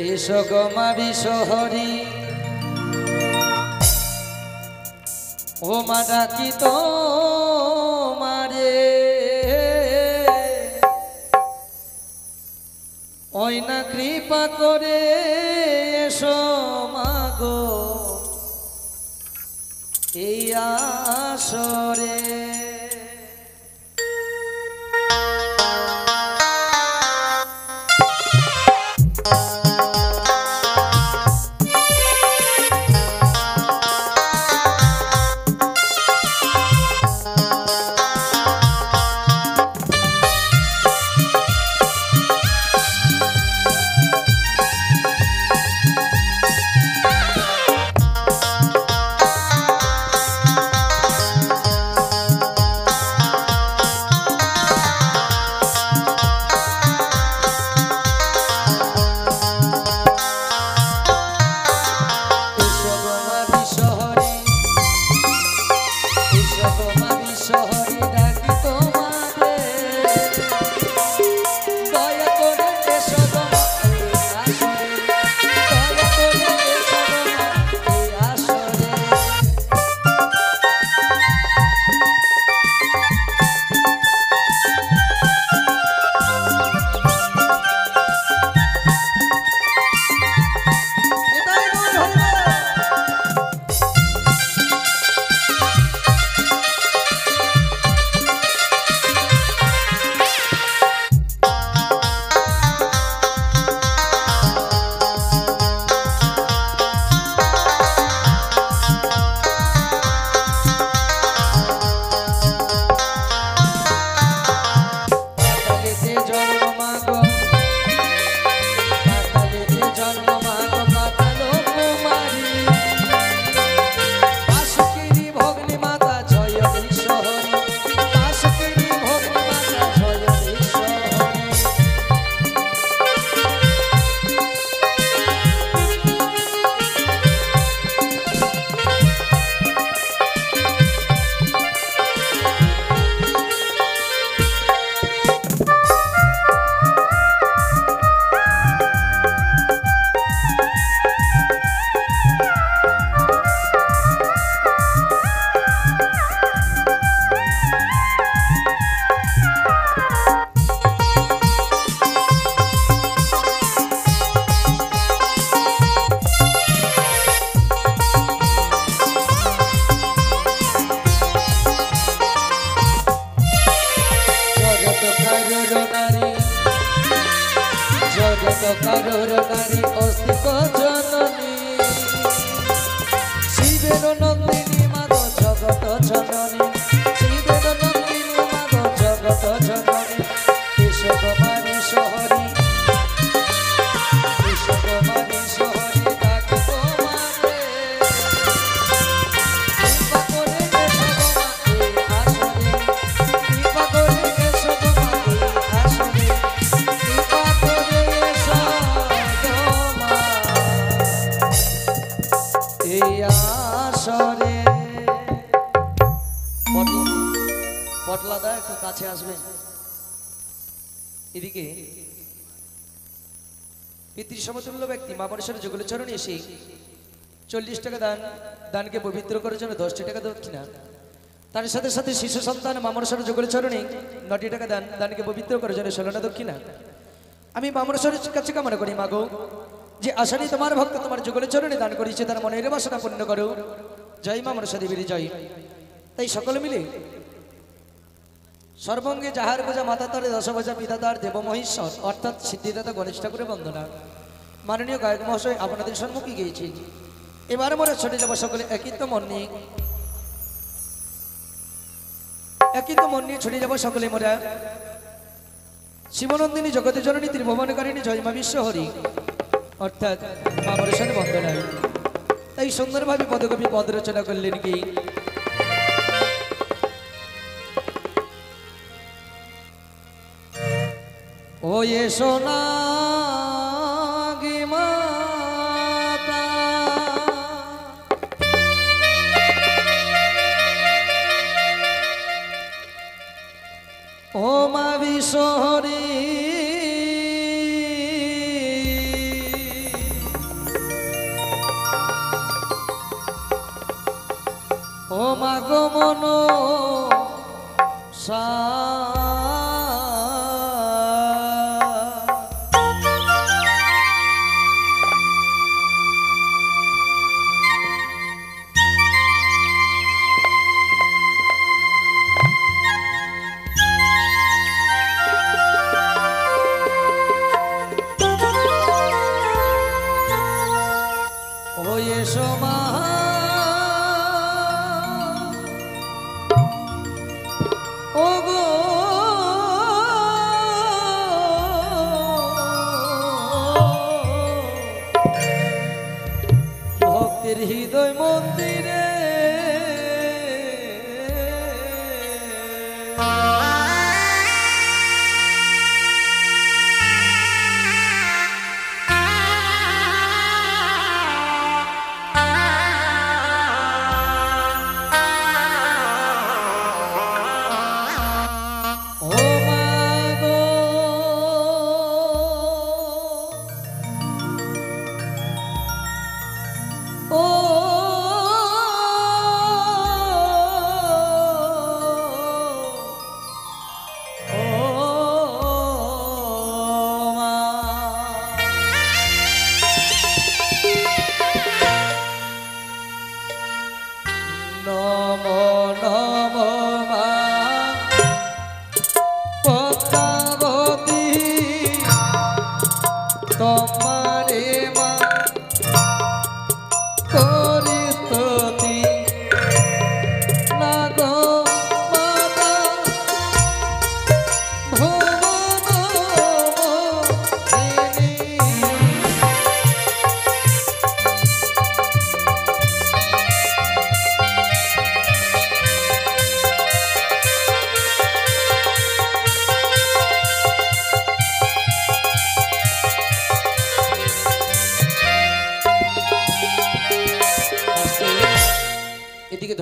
এসো গো মা বিশ্বহরি ও মা ডাকি তোমারে ওই না কৃপা করে এসো মা গো এই আসরে কারোর নারী অস্তিত্ব জননী শিবের নন্দিনী মাধব জগত জননী শিবের নন্দিনী মাধব জগত জননী বিশ্বমানি শহরী বিশ্বমানি শহরী ডাকি তোমারে কৃপা করে এসো মা এই আসরে কৃপা করে এসো মা এই আসরে কৃপা করে এসো মা এই আসরে। পটলাদা একটু কাছে আসবেন এদিকে। পিতৃ সমতুল্য ব্যক্তি মা পরমেশ্বরের যুগল চরণে এসে 40 টাকা দানকে পবিত্র করার জন্য 10টি টাকা দক্ষিণা, তার সাথে সাথে শিশু সন্তান মা পরমেশ্বরের যুগল চরণে 9টি টাকা দানকে পবিত্র করার জন্য 16টা দক্ষিণা। আমি মা পরমেশ্বরের কাছে কামনা করি মাগো যে আশানি তোমার ভক্ত তোমার যুগল চরণে দান করেছে তার মনের বাসনা পূর্ণ করো। জয় মা মনসা দেবীর জয়। তাই সকলে মিলে সর্বঙ্গে যাহার পূজা মাতা তার দশভূজা পিতা তার দেব মহেশ্বর অর্থাৎ সিদ্ধিদাতা গণেশ ঠাকুরের বন্দনা মাননীয় গায়ক মহাশয় আপনাদের সম্মুখে গিয়েছি। এবার মোরা ছুটে যাব সকলে একই তো মন নিয়ে ছুটে যাব সকলে মোরা শিবনন্দিনী জগতে জননী ত্রিভুবনকারিণী জয় মা বিশ্বহরি অর্থাৎ মা পরমেশ্বরের বন্দনা। তাই সুন্দরভাবে পদকবি পদ রচনা করলেন কি ও এ সোনাগি মাতা ও মা বিশ্বহরি মাগো মন সা হৃদয় মন্দিরে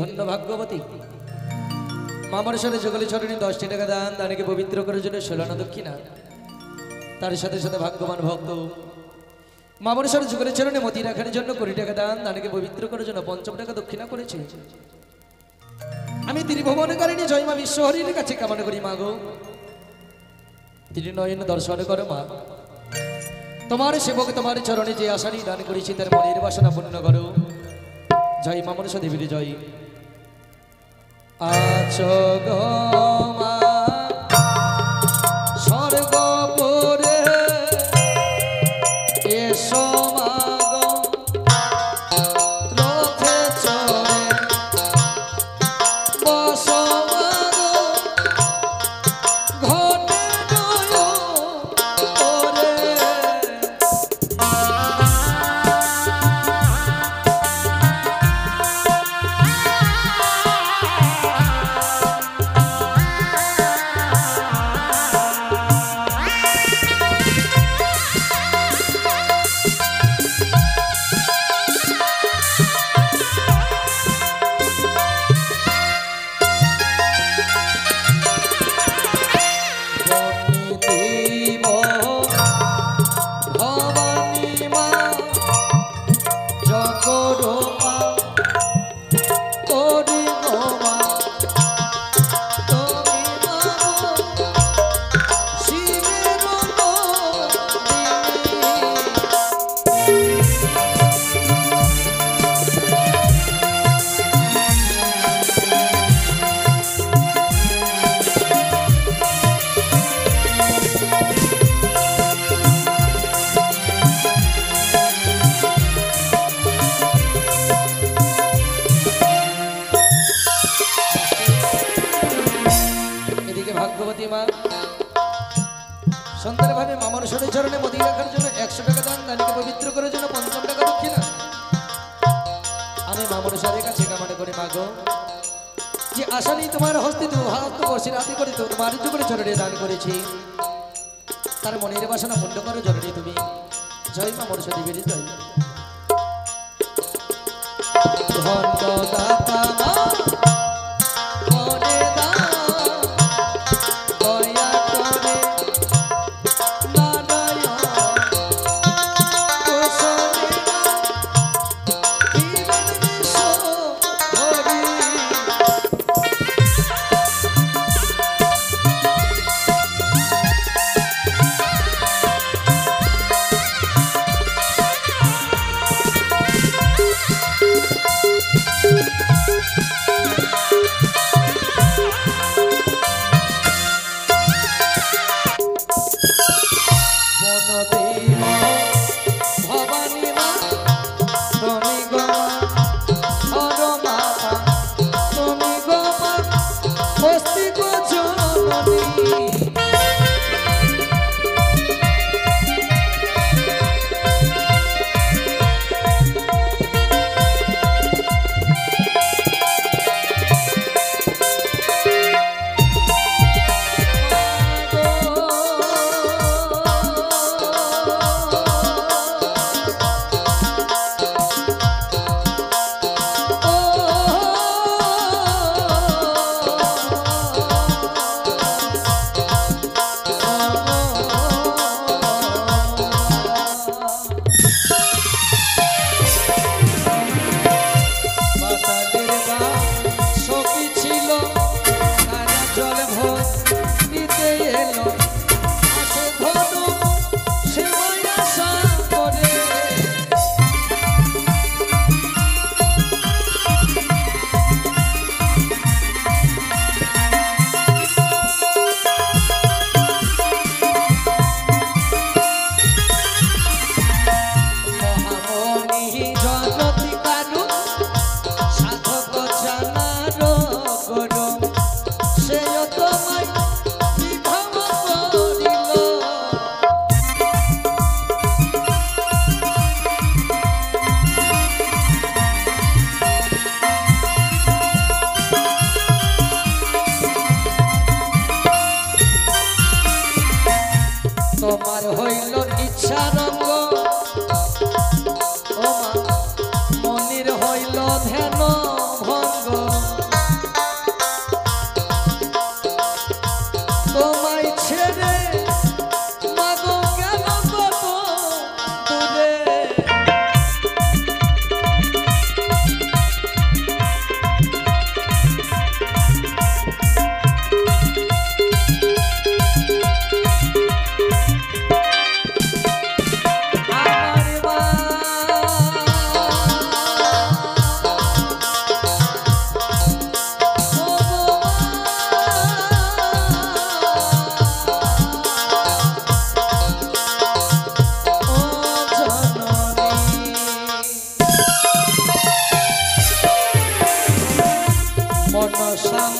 ধন্য ভাগ্যবতী মা মনসার যুগলে চরণে 10টি টাকা দান দানকে পবিত্র করার জন্য 16 আনা দক্ষিণা তার সাথে সাথে ভাগ্যবান ভক্ত মা মনসার যুগলে চরণে মতি রাখার জন্য 20 টাকা দান দানকে পবিত্র করার জন্য 50 টাকা দক্ষিণা করেছে। আমি ত্রিভুবনকারিণী জয় মা বিশ্বহরির কাছে কামনা করি মা গো তিনি নয়ন দর্শন করো মা তোমার সেবক তোমার চরণে যে আশা নিয়ে দান করেছি তার মনের বাসনা পূর্ণ করো। জয় মা মনসা দেবীর জয়। আছো গো মা স্বর্গপুরে এসো মা গো রথে চড়ে বসো মা গো ঘটে নয়ন সুন্দরভাবে মা মনসার চরণে মতি রাখার জন্য 100 টাকা দান দানকে পবিত্র করার জন্য 50 টাকা দক্ষিণা। আমি মা মনসার কাছে কামনা করি মা গো যে আশা নেই তোমার হস্তে দু হাত বসে রাতে করে তোমার যুগলে চরণে দান করেছি তার মনের বাসনা পূর্ণ করো জননী তুমি। জয় মা মনসা দেবীর জয়। ধন্য দাতা মা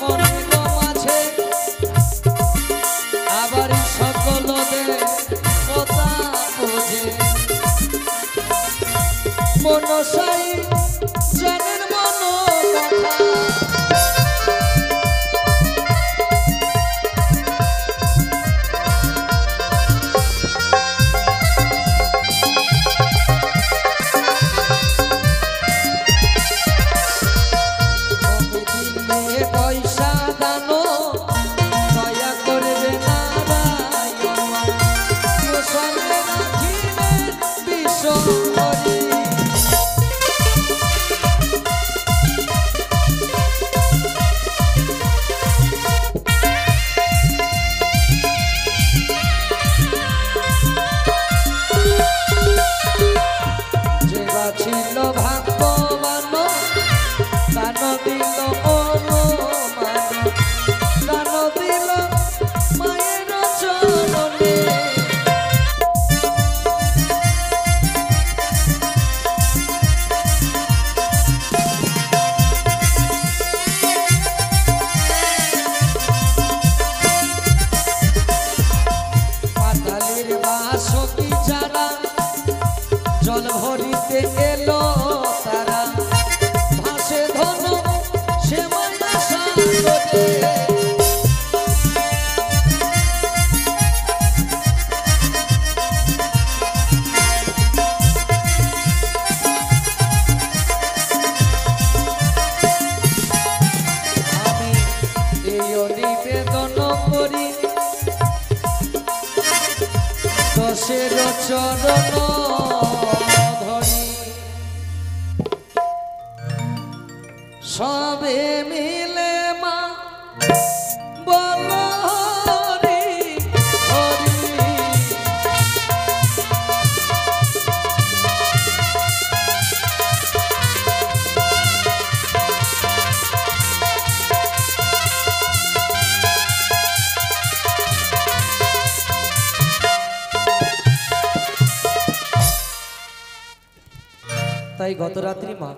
মনে আছে আবার সকল কথা বোঝে মনসাই জানেন মন কথা জল ভরিতে এলো তারা ভাসে ধন সে মায়া সাগরে আমি এই নিবেদন করি দশের চরণ সবে মিলে মা বল হরি হরি তাই গত রাত্রি মা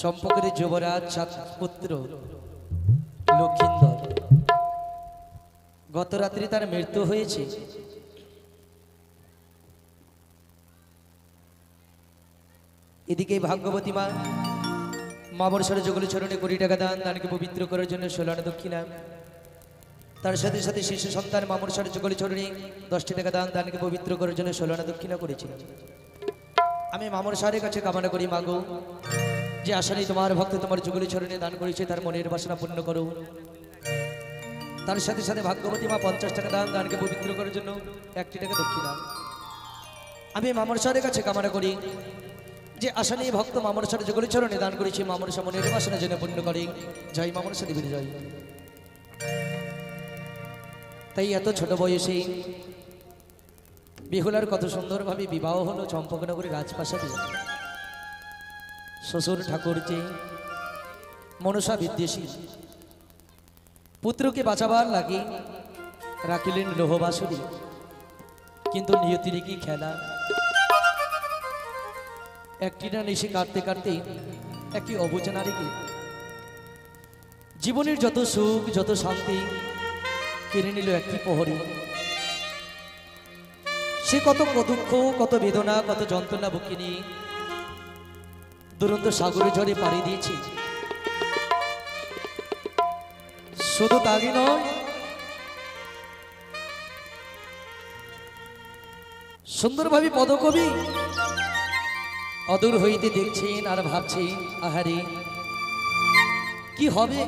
সম্পর্কের যুবরাজ পুত্র লক্ষিন্দর গত রাত্রি তার মৃত্যু হয়েছে। এদিকে ভাগ্যবতী মা বর্ষার যুগল চরণে 20 টাকা দান দানকে পবিত্র করার জন্য 16 আনা দক্ষিণা, তার সাথে সাথে শিশু সন্তান মা বর্ষার যুগল চরণে 10 টাকা দান দানকে পবিত্র করার জন্য 16 আনা দক্ষিণা করেছিলেন। আমি মা বর্ষার কাছে কামনা করি মাগো যে আশানি তোমার ভক্ত তোমার যুগল চরণে দান করেছে তার মনের বাসনা পূর্ণ করো। তার সাথে সাথে ভাগ্যবতী মা 50 টাকা দান দানকে পবিত্র করার জন্য 1 টাকা দক্ষিণা। আমি মা বর্ষার কাছে কামনা করি যে আশানি ভক্ত মা বর্ষার যুগল চরণে দান করেছে মা বর্ষা মনের বাসনা যেন পূর্ণ করে। জয় মা বর্ষা দেবীর জয়। তাই এত ছোট বয়সে বিহুলার কত সুন্দরভাবে বিবাহ হলো চম্পকনগরী রাজপ্রাসাদে। শ্বশুর ঠাকুরজি মনসা বিদ্বেষী পুত্রকে বাঁচাবার লাগে রাখিলেন লোহবাসুরী, কিন্তু নিয়তির কি খেলা। একটি না নিশে কাটতে কাটতে একটি অবুঝ নারীকে জীবনের যত সুখ যত শান্তি কেড়ে নিল একটি প্রহরী। সে কত দুঃখ কত বেদনা কত যন্ত্রণা বুকে নিয়ে দুরন্ত সাগরে ঝড়ে পাড়ি দিয়েছি। শুধু তাই নয়, সুন্দরভাবে পদকবি অদূর হইতে দেখছেন আর ভাবছেন আহারে কি হবে,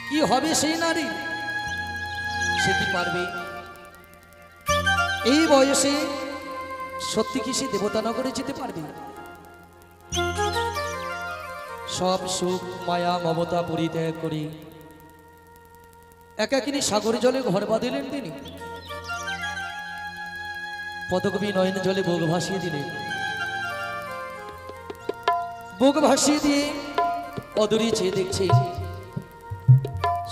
কি হবে সেই নারী, সে কি পারবে এই বয়সে? সত্যি কি সে দেবতানগরে যেতে পারবে? সব সুখ মায়া মমতা পরিত্যাগ করে একাকিনী সাগর জলে ঘর বাঁধিলেন তিনি। পদকবি নয়ন জলে বুক ভাসিয়ে দিলেন। বুক ভাসিয়ে দিয়ে অদূরে চেয়ে দেখছে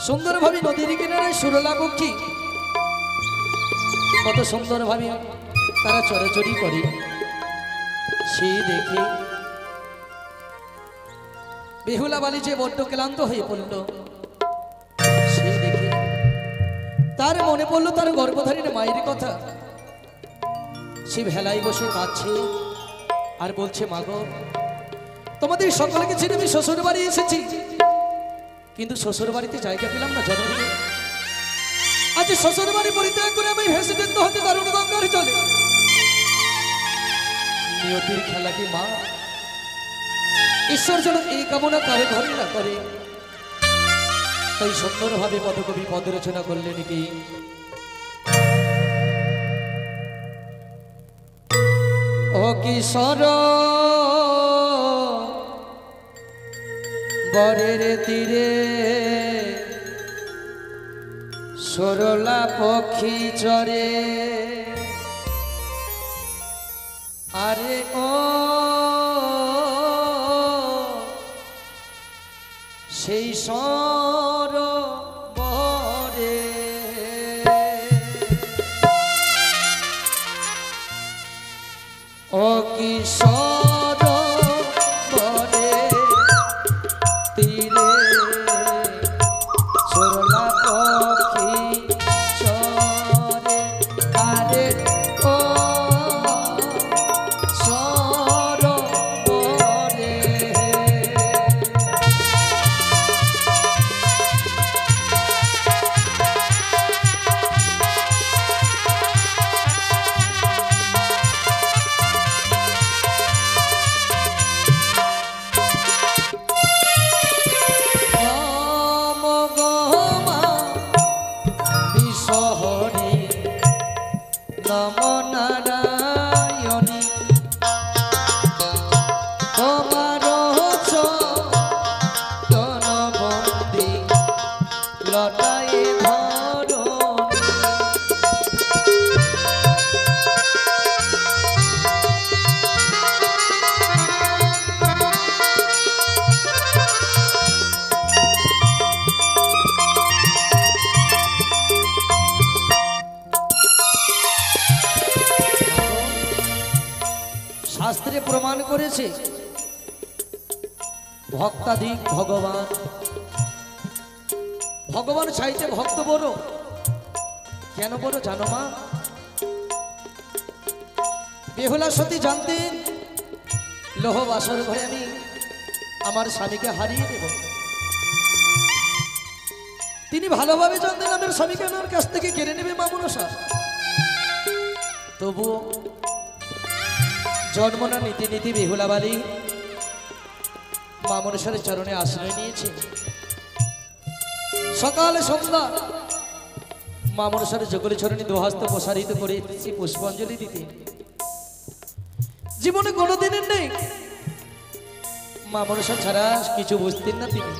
সুন্দরভাবে নদীর কিনারে সুরলা পক্ষী কত সুন্দরভাবে তারা চরাচরি করে। সেই দেখে বেহুলা বালি যে বড্ড ক্লান্ত হয়ে পড়ল, সেই দেখে তার মনে পড়লো তার গর্ভধারিণী মায়ের কথা। সে ভেলায় বসে কাঁদছে আর বলছে, মাগো তোমাদের সকলকে ছেড়ে আমি শ্বশুর বাড়ি এসেছি, কিন্তু শ্বশুর বাড়িতে জায়গা পেলাম না জননী। আজ শ্বশুর বাড়ি পরিত্যাগ করে আমি ভেসে যেতে হতে দারুণ গঙ্গার চলে। নিয়তির খেলা কি মা, ঈশ্বর যেন এই কামনা কারো ঘরে না করে। তাই সুন্দরভাবে পদকবি পদ রচনা করলেন কি, ও কিশোর বরের তীরে সরলা পক্ষী চরে, আরে ও সেই সরোবরে ও কিশোর বরে তীরে সরলা পক্ষী চরে, আরে ও সরোবরে নম নারায়ণী তোমার চরণবন্দি লটায়ে ধরণী। শাস্ত্রে প্রমাণ করেছে ভক্তাধিক ভগবান, ভগবান চাইতে ভক্ত বড়। কেন বড় জানো মা? বেহুলা সতী জানতেন লোহ বাসর ঘরে আমি আমার স্বামীকে হারিয়ে দেব। তিনি ভালোভাবে জানতেন আমার স্বামীকে আমার কাছ থেকে কেড়ে নেবে মা মনসা। তবুও জন্ম না নীতি নীতি বেহুলা বালি মা মনসার চরণে আশ্রয় নিয়েছে। সকালে সন্ধ্যা মা মনসার যুগল চরণে দুহস্ত প্রসারিত করে এসেছি পুষ্পাঞ্জলি দিতে। জীবনে কোনোদিনের নেই মা মনসা ছাড়া কিছু বুঝতেন না তিনি।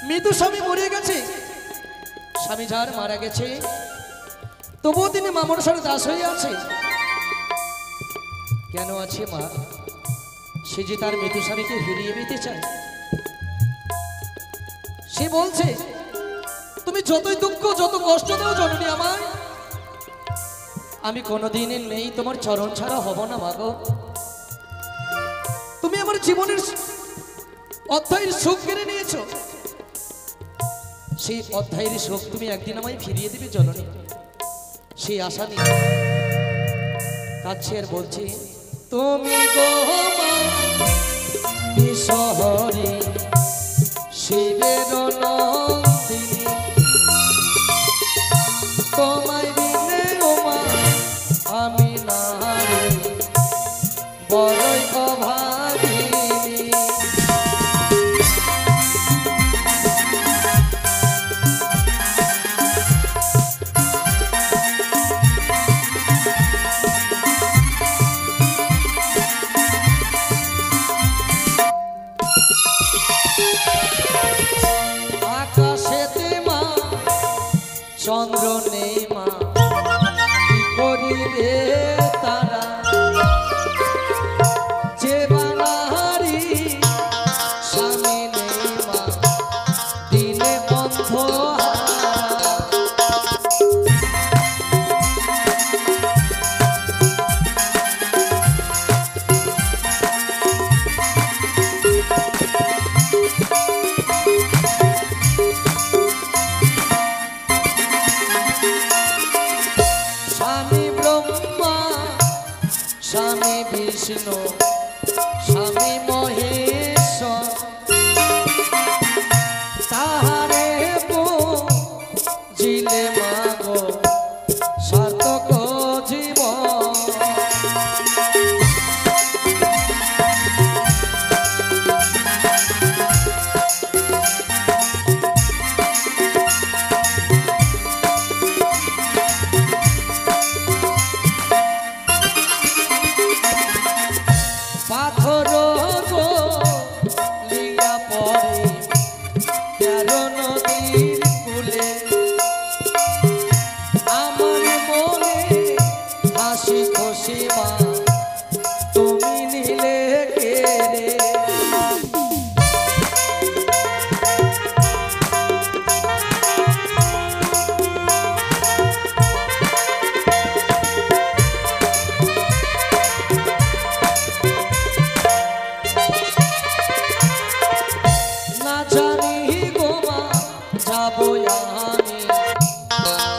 মৃত্যু স্বামী মরে গেছে, স্বামী যার মারা গেছে, তবুও তিনি মা মনসার দাস হয়ে আছে। কেন আছে মা? সে যে তার মৃত্যু স্বামীকে ফিরিয়ে পেতে চায়। সে বলছে, তুমি যতই দুঃখ যত কষ্ট দাও জননী আমায়, আমি কোনোদিন নেই তোমার চরণ ছাড়া হব না মাগো। তুমি আমার জীবনের অধ্যায়ের সুখ কেড়ে নিয়েছো, সেই অধ্যায়ের সুখ তুমি একদিন আমায় ফিরিয়ে দিবে জননী, সেই আশা নিয়ে কাছে আর বলছি, তুমি গো শহরে শিবের নন্দিনী, তোমায় বিনে ওমা আমি নারী বড়ই অভাগিনী। আকাশেতে মা চন্দ্র নেই মা, কি করিবে তারা, যে বানাহারি স্বামী নেই মা, দিনে বন্ধ বিষ্ণু স্বামী মহেশ্বর তাহারে জিলে মাগো সার্থক জীবন। পাথর লিয়া পরে তেরো নদীর কূলে আমার মনে হাসি খুশি মা তুমি নিলে কেড়ে। না জানি গো মা যাবো আমি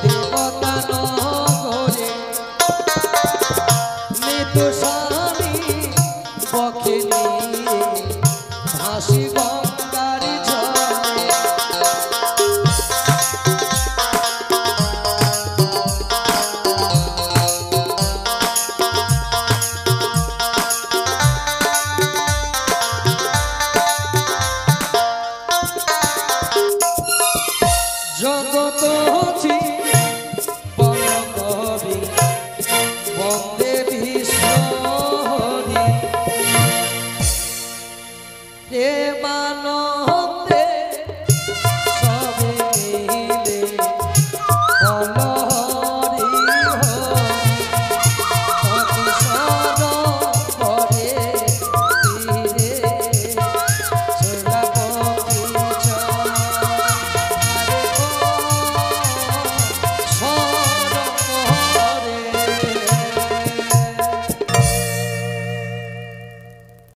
দেবতা নগরে মৃত্যু স্বামী পক্ষে নিয়ে ভাসি গঙ্গার জলে। জগত বড় কবি বন্দে বিষ্ণু হরি হে মানব